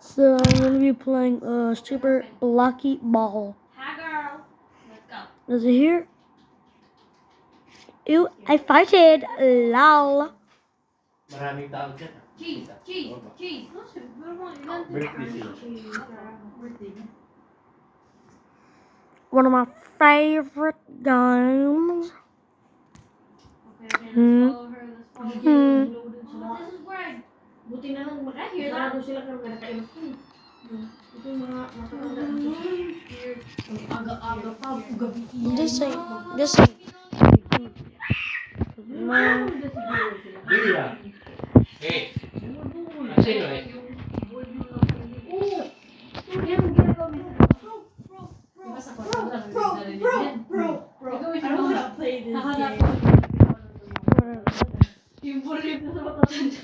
So I'm gonna be playing Super Blocky Ball. Hi, girl. Let's go. Is it here? Ew, I farted. Lol. Maraming tao dyan. Cheese. Birthday sila. One of my favorite games. Okay, Hmm. let's follow her. Hmm. This is Greg. Buti na lang Hear that? sarado sila kung nakainom ko. Ito yung mga matatanda. Ang aga-aga pa, gabi. This ain't. No. Hindi ba? Eh, sino eh? Yung bulip na sa matatanda.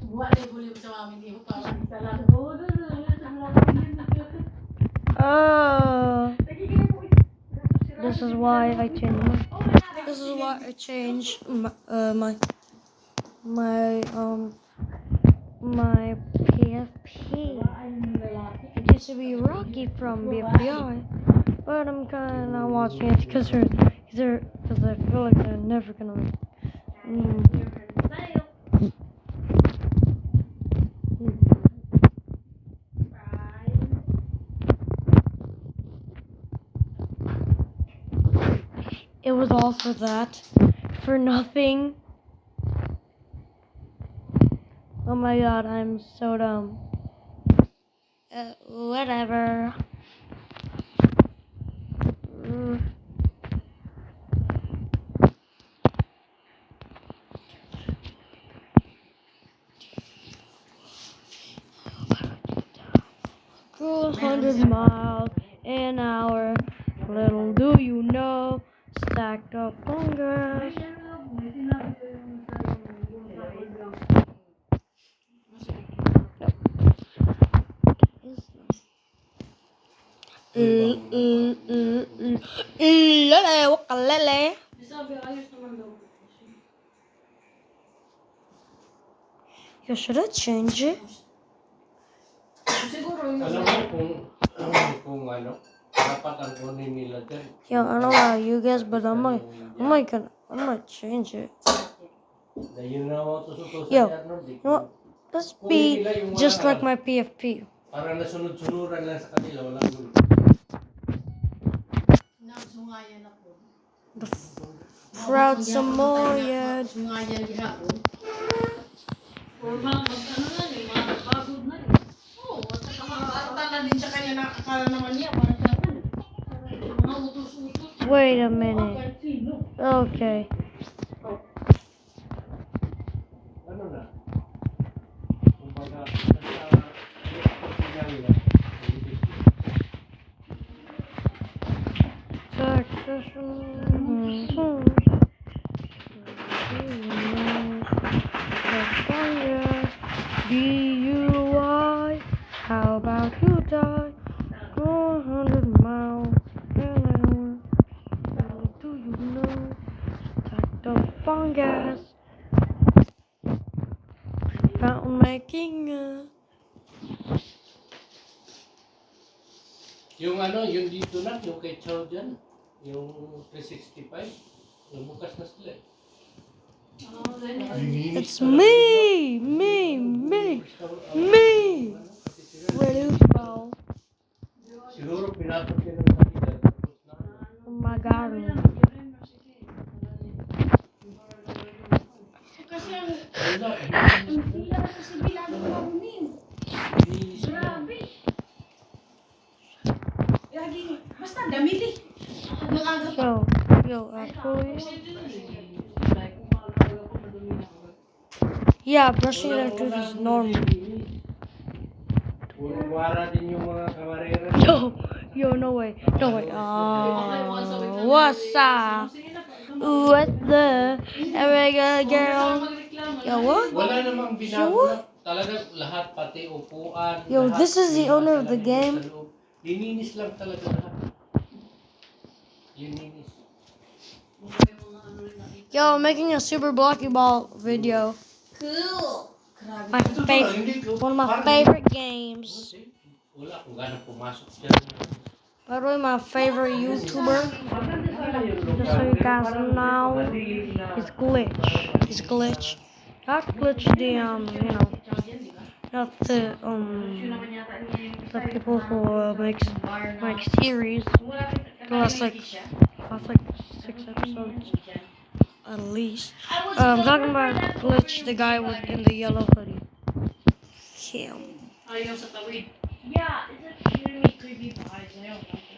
Buwan na yung bulip sa mami niyo. Parang isa lang. Oh. This is why I changed. This is why I changed my PFP. It used to be Rocky from BFBI, but I'm kind of watching it because I feel like they're never gonna. It was all for that, for nothing. Oh my god, I'm so dumb. Whatever. Go 100 miles an hour. Little do you know, stacked up on grass. Lele, wakalele. Yo, should I change it? Siguro yung Alam mo kung ano, dapat ang kunin nila dyan. Yo, I don't know about you guys, but I might change it. Yun na ako tuso-tuso Yo, si Arnold. You know what? Let's be just like my PFP. Parang nasunod-sunuran lang sa kanila, walang gulo. nagsungayan ako. The Proud Samoyed. Sungayan gihapon. Tala din sa kanya na akala naman niya para sa akin. Mga utos-utos. Wait a minute. Okay. Ano na? Kumbaga, DUI. How about you die? 100 miles an hour. Little do you know? Stacked up on gas. Fountain making. Yung ano, yung dito lang, yung kay Chow dyan, yung 365, yung bukas na sila eh. It's me! Reduce ball. Siguro pinapot yun ng kanila. Oh my god. Kasi ang Wala, sila kasi bilang mamunin. Grabe. Lagi, basta damili. Mag-aga pa. Actually. Yeah, brushing their teeth is normal. Puro wara din yung mga kamarera. No way. What's up? What's the girl? Yo, what? Wala namang binago. Talaga lahat, pati upuan. Yo, lahat, this is the owner of the game. sa loob. Lininis lang talaga lahat. Lininis. Yo, I'm making a Super Blocky Ball video. Cool. Grabe. My Ito favorite, lang, hindi ko- one of my parang- favorite games. Wala akong ganang pumasok dyan. By the way, my favorite YouTuber, just so you guys know, is Glitch. He's Glitch. Not Glitch the you know, not the people who make series. That's like 6 episodes at least. I'm talking about Glitch, the guy with in the yellow hoodie. Him. Ayaw sa tawid. Yeah, it's like giving me creepy vibes. I don't like it.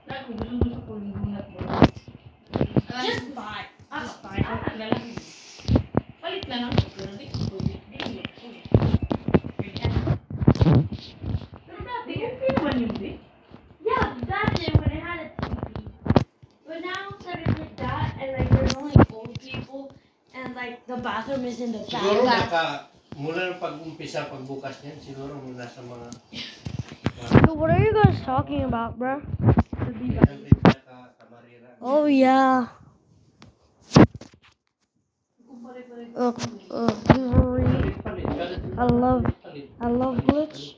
Like, gusto ko yung gunat mo. Just buy. Just buy. Palit na lang. Pero dati, okay naman yun, di? Yeah, that's it when it had a TV. But now that it's like that, and like there's only old people, and like the bathroom is in the Siguro back. mula ng pag-umpisa, pagbukas niyan, siguro mula sa mga Yo, what are you guys talking about, bro? tamarira. Oh yeah. Usually, I love Glitch.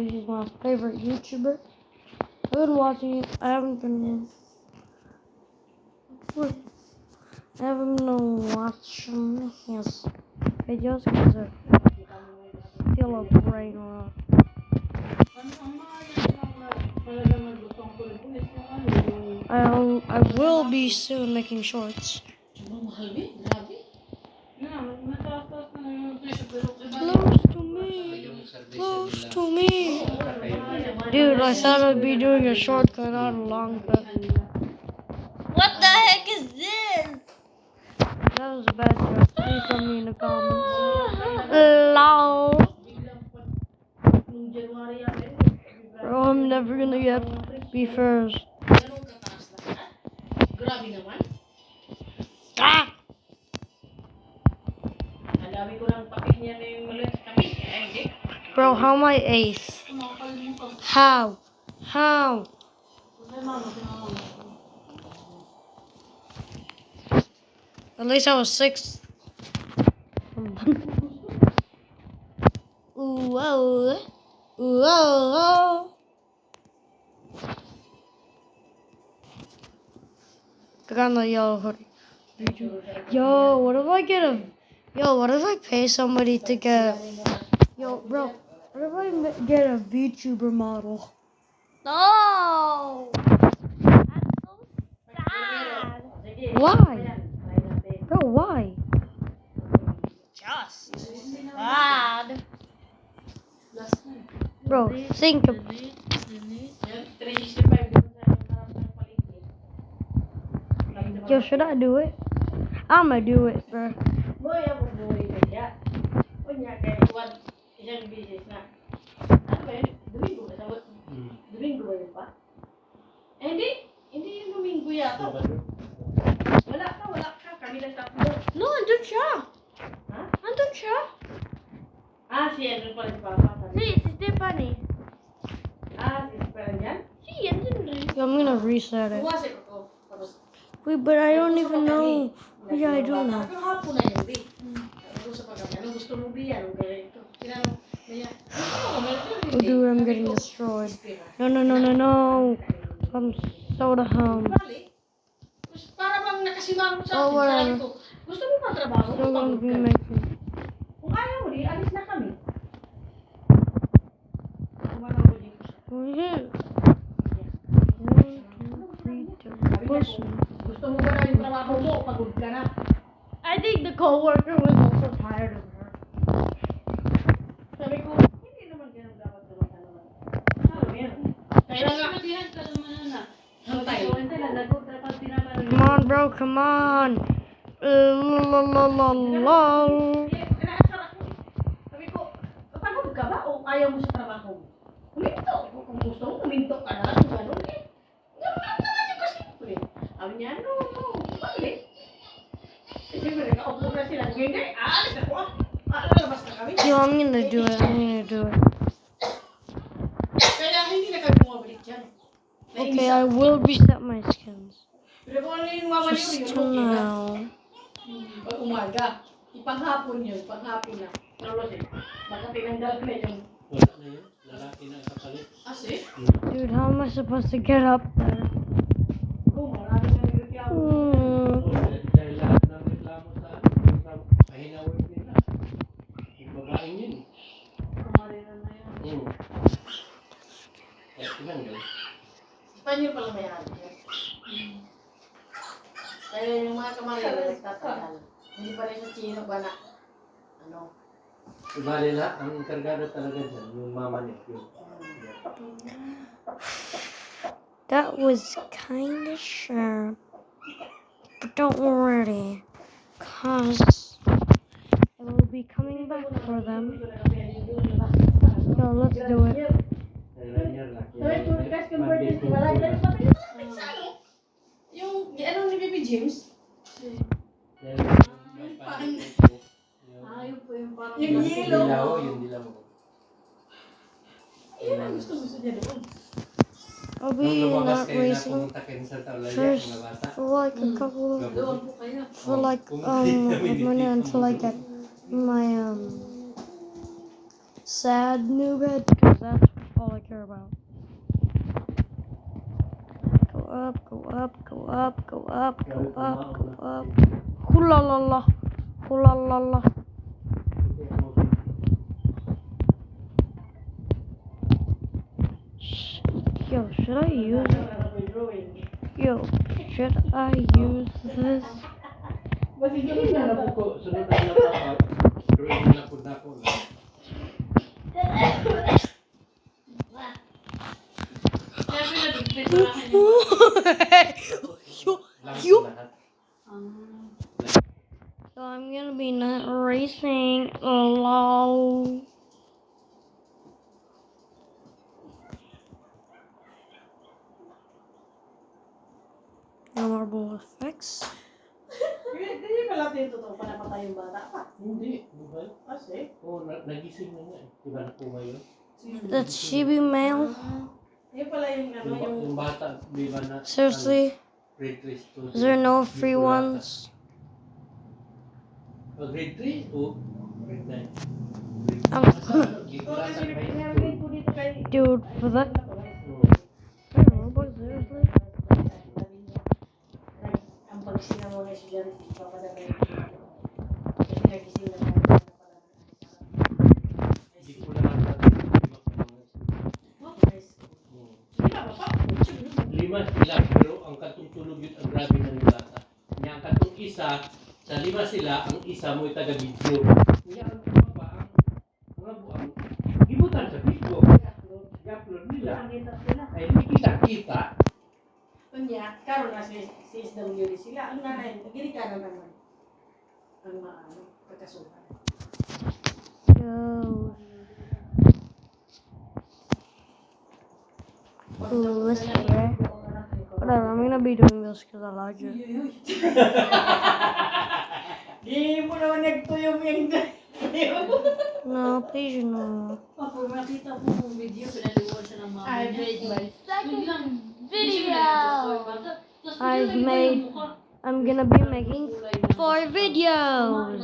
He's my favorite YouTuber. I've been watching it. I haven't been watching his videos because they're still a brain rot. I will be soon making shorts. Mahal, be. Grabe. Close to me. Close to me. Dude, I thought I'd be doing a shortcut, not a long cut. What the heck is this? That was a bad joke. Please tell me in the comments. Hello. Nung January yan, eh. Bro, I'm never gonna be first. Ganun kataas na. Grabe naman. Ah! Ang dami ko ng pakit niya na yung maliit kami. Eh, hindi. Bro, how am I ace? How? How? At least I was 6th. Ooh, oh. Ooh, oh, oh. I got the yellow hoodie. Yo, what if I get a... Yo, what if I pay somebody to get... Yo, bro, what if I get a VTuber model? No! That's so sad. Why? Bro, why? Just sad. Bro, think of... Yan, 365 dito sa harap ng paligid. Yo, should I do it? I'ma do it, bro. Boy, ako buhay ka dyan. Kunya, kaya iwan isang business na. Ano ba yun? Domingo ba? Domingo ba yun pa? Eh, hindi yung Domingo yata. Wala ka. Kami lang tatlo. No, andun siya. Ha? Andun siya. Ah, si Andrew pala si Papa. Si Stephanie. Ah, si Esperan yan? Si, andun rin. Yo, I'm gonna reset it. Buwasik ako. Tapos, Wait, but I don't even know. What should I do now? Pero hapon na yun, Bi. Ano sa pagkakami? Ano gusto mo, Bi? Anong gawin ito? Tinanong, Bia. Oh, dude, I'm getting destroyed. No, no, no, no, no. I'm soda hum. Bali. Para bang nakasimangot sa Oh, akin. wala. Sabi ko, gusto mo pa trabaho? Still gonna Pagod be ka. making. Kung ayaw mo, di, alis na kami. Kumanaw ko dito siya. Oh, yeah. 1, 2, 3, 2. Push me. Gusto mo ba na yung trabaho mo? Pagod ka na. I think the coworker was also tired of her. Sabi ko, hindi naman ganun dapat naman. Ano yan? Kaya nga. Hantay. Come on, bro, come on. La la la la. Inaasar ako. Sabi ko, pagod ka ba o ayaw mo sa trabaho mo? Huminto. Kung gusto mo, huminto ka na. Ganun eh. Ganun lang naman yung kasimple. Sabi niya, no. Bakit? Siyempre, nakaupo na sila. Hindi, aalis ako ah. Lalabas na kami. Yo, I'm gonna do it. I'm gonna do it. Kaya hindi na kami bumabalik dyan. Okay, I will reset my skins. Pero kung ano yung mawali ko, Just yun, to okay na. now. Kung umaga. Ipanghapon yun, panghapon na. Nalos eh. Baka tinanggal na yun. Wala na yun. Lalaki na kapalit. Asi? Dude, how am I supposed to get up there? Oo, marami na nagreklamo. Dahil lahat ng reklamo sa pahinawin nila. Yung babaeng yun. Kumarina na yan. Kaya tinanggal. Espanyol pala may ano. Kaya yung mga kamarera nagtatanggal. Hindi pa rin sa Chino ba na ano? Bali lahat, ang kargado talaga dyan, yung mama niya. Yung, That was kind of sharp. But don't worry, cause I will be coming back for them. So let's do it. kailan niya lang. Sabi ko, guys, converted di ba? Lagi pa rin sa ano? Yung, ano ni Baby James? Ayun po yung parang... Yung yellow. Yung dilaw. Yun ang gusto niya doon. I'll Nung be lumabas not kayo na racing pumunta kayo sa Taulaya, first mga bata. for like a couple of Doon po kayo. for like a minute until I get my sad new bed because that's all I care about. Go up, go up, go up, go up, go up, go up. Hula la la, hula la la. Yo, should I use it? Yo, should I use this? Sunod na lang po. Sunod na lang po. Drawing na po na po. Kaya pinag-pinturahan niyo. Lahat. So I'm gonna be not racing. Lol. No marble effects. Hindi pala ito totoo pa napatay yung bata pa. Hindi. Buhay. Kasi, Oo, nagising na nga eh. Diba na po ngayon? That's Chibi mail. yun pala yung ano, yung... Yung bata, di ba na... Seriously, Grade 3 student. is there no free ones? Grade 3 o grade 9? Um, Oo, kasi pinag-grade ko dito kay... Dude, for that. Oo. I don't know, but seriously. Ang pagising ng mga estudyante, papadala yung kasi nagising na tayo. Hindi ko na nakakalimutan. Lima sila, pero ang katutulog yun ang grabe ng bata. Kaya ang katong isa, sa lima sila, ang isa mo'y taga-video. Kaya ang mga pa, ang buang, gibutan sa Facebook, i-upload nila. Ay, hindi kita-kita. Kunya, karon na si SWD sila. Ang nanay, nagiri ka na naman. Ang maano, pagkasukan. Yo. Ooh, listen here. Whatever, I'm gonna be doing this because I like it. Di mo naman nagtuyong yung No, please no. Pag makita mo yung video, pinaliwan siya ng mama I niya. made my Biglang, video. Tapos I've biglang made- yung mukha. I'm gonna be making 4 videos.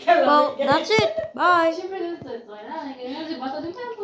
Well, that's it. Bye. Siyempre, ito na. Kasi bata din pa yung